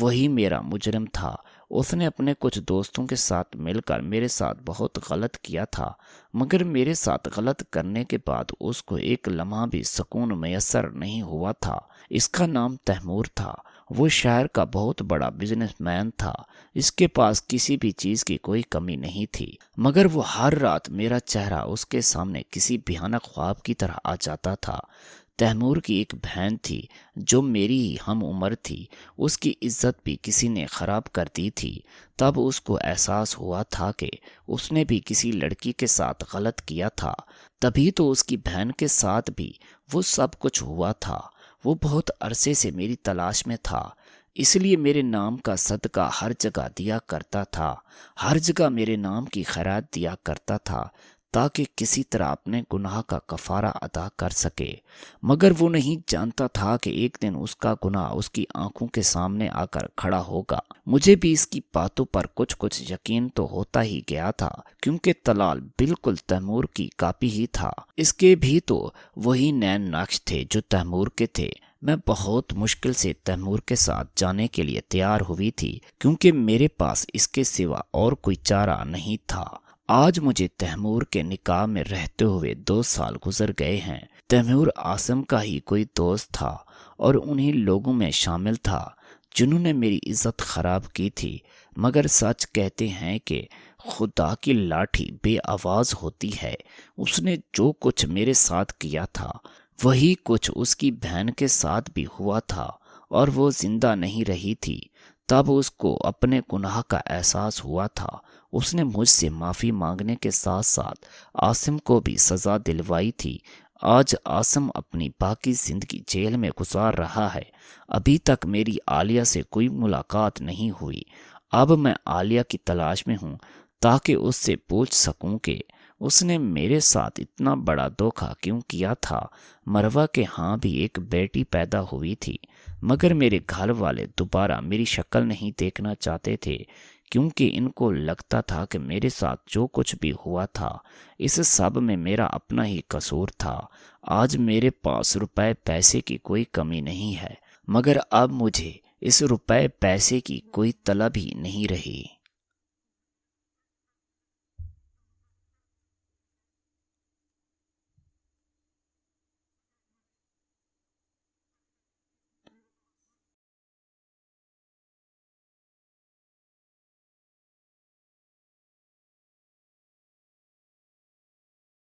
وہی میرا مجرم تھا۔ اس نے اپنے کچھ دوستوں کے ساتھ مل کر میرے ساتھ بہت غلط کیا تھا، مگر میرے ساتھ غلط کرنے کے بعد اس کو ایک لمحہ بھی سکون میسر نہیں ہوا تھا۔ اس کا نام تیمور تھا۔ وہ شہر کا بہت بڑا بزنس مین تھا۔ اس کے پاس کسی بھی چیز کی کوئی کمی نہیں تھی، مگر وہ ہر رات میرا چہرہ اس کے سامنے کسی بھیانک خواب کی طرح آ جاتا تھا۔ تیمور کی ایک بہن تھی جو میری ہی ہم عمر تھی۔ اس کی عزت بھی کسی نے خراب کر دی تھی۔ تب اس کو احساس ہوا تھا کہ اس نے بھی کسی لڑکی کے ساتھ غلط کیا تھا۔ تبھی تو اس کی بہن کے ساتھ بھی وہ سب کچھ ہوا تھا۔ وہ بہت عرصے سے میری تلاش میں تھا، اس لیے میرے نام کا صدقہ ہر جگہ دیا کرتا تھا، ہر جگہ میرے نام کی خیرات دیا کرتا تھا تاکہ کسی طرح اپنے گناہ کا کفارہ ادا کر سکے۔ مگر وہ نہیں جانتا تھا کہ ایک دن اس کا گناہ اس کی آنکھوں کے سامنے آ کر کھڑا ہوگا۔ مجھے بھی اس کی باتوں پر کچھ یقین تو ہوتا ہی گیا تھا، کیونکہ طلال بالکل تیمور کی کاپی ہی تھا۔ اس کے بھی تو وہی نین نقش تھے جو تیمور کے تھے۔ میں بہت مشکل سے تیمور کے ساتھ جانے کے لیے تیار ہوئی تھی، کیونکہ میرے پاس اس کے سوا اور کوئی چارہ نہیں تھا۔ آج مجھے تیمور کے نکاح میں رہتے ہوئے 2 سال گزر گئے ہیں۔ تیمور عاصم کا ہی کوئی دوست تھا اور انہی لوگوں میں شامل تھا جنہوں نے میری عزت خراب کی تھی، مگر سچ کہتے ہیں کہ خدا کی لاٹھی بے آواز ہوتی ہے۔ اس نے جو کچھ میرے ساتھ کیا تھا وہی کچھ اس کی بہن کے ساتھ بھی ہوا تھا، اور وہ زندہ نہیں رہی تھی۔ تب اس کو اپنے گناہ کا احساس ہوا تھا۔ اس نے مجھ سے معافی مانگنے کے ساتھ ساتھ عاصم کو بھی سزا دلوائی تھی۔ آج عاصم اپنی باقی زندگی جیل میں گزار رہا ہے۔ ابھی تک میری عالیہ سے کوئی ملاقات نہیں ہوئی۔ اب میں عالیہ کی تلاش میں ہوں تاکہ اس سے پوچھ سکوں کہ اس نے میرے ساتھ اتنا بڑا دھوکہ کیوں کیا تھا۔ مروہ کے ہاں بھی ایک بیٹی پیدا ہوئی تھی، مگر میرے گھر والے دوبارہ میری شکل نہیں دیکھنا چاہتے تھے، کیونکہ ان کو لگتا تھا کہ میرے ساتھ جو کچھ بھی ہوا تھا اس سب میں میرا اپنا ہی قصور تھا۔ آج میرے پاس روپے پیسے کی کوئی کمی نہیں ہے، مگر اب مجھے اس روپے پیسے کی کوئی طلب ہی نہیں رہی۔